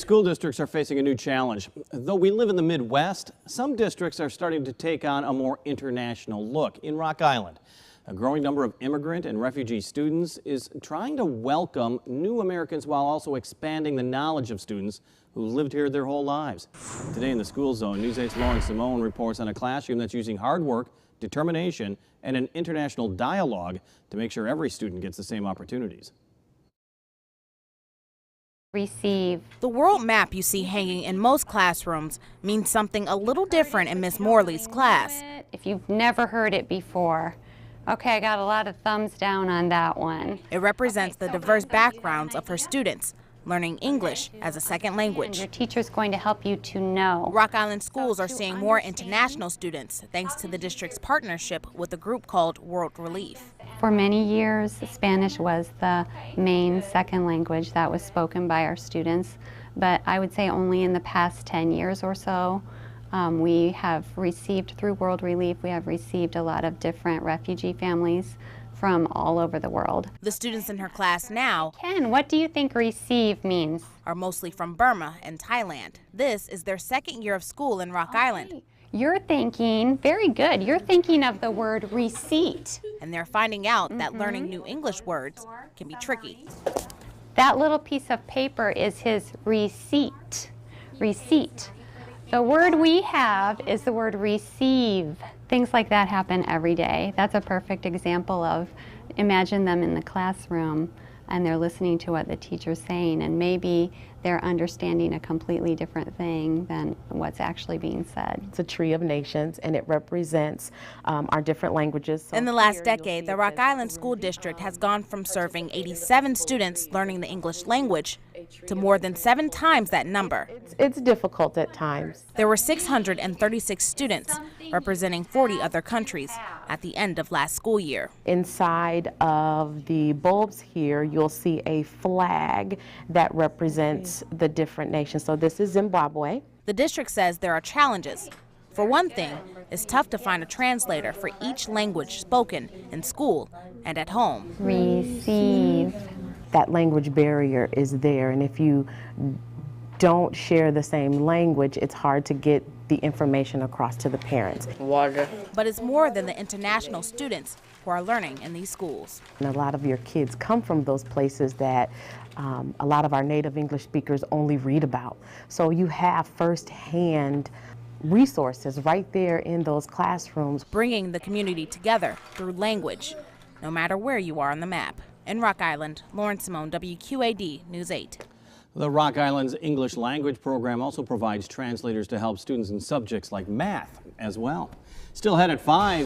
School districts are facing a new challenge. Though we live in the Midwest, some districts are starting to take on a more international look. In Rock Island, a growing number of immigrant and refugee students is trying to welcome new Americans while also expanding the knowledge of students who lived here their whole lives. Today in the School Zone, News 8's Lauren Simone reports on a classroom that's using hard work, determination, and an international dialogue to make sure every student gets the same opportunities. The world map you see hanging in most classrooms means something a little different in Miss Morley's class. If you've never heard it before, okay, I got a lot of thumbs down on that one. It represents the diverse backgrounds of her students, learning English as a second language. Your teacher's going to help you to know. Rock Island schools are seeing more international students thanks to the district's partnership with a group called World Relief. For many years, Spanish was the main second language that was spoken by our students, but I would say only in the past 10 years or so, we have received, through World Relief, we have received a lot of different refugee families from all over the world. The students in her class now, Ken, what do you think receive means? Are mostly from Burma and Thailand. This is their second year of school in Rock Island. You're thinking, very good, you're thinking of the word receipt. And they're finding out that learning new English words can be tricky. That little piece of paper is his receipt. Receipt. The word we have is the word receive. Things like that happen every day. That's a perfect example of, imagine them in the classroom and they're listening to what the teacher's saying, and maybe they're understanding a completely different thing than what's actually being said. It's a tree of nations, and it represents our different languages. In the last decade, the Rock Island School District has gone from serving 87 students learning the English language to more than 7 times that number. It's difficult at times. There were 636 students, representing 40 other countries, at the end of last school year. Inside of the bulbs here, you'll see a flag that represents the different nations. So this is Zimbabwe. The district says there are challenges. For one thing, it's tough to find a translator for each language spoken in school and at home. Receive. That language barrier is there, and if you don't share the same language, it's hard to get the information across to the parents. Water. But it's more than the international students who are learning in these schools. And a lot of your kids come from those places that a lot of our native English speakers only read about. So you have firsthand resources right there in those classrooms. Bringing the community together through language, no matter where you are on the map. In Rock Island, Lauren Simone, WQAD News 8. The Rock Island's English language program also provides translators to help students in subjects like math as well. Still ahead at 5.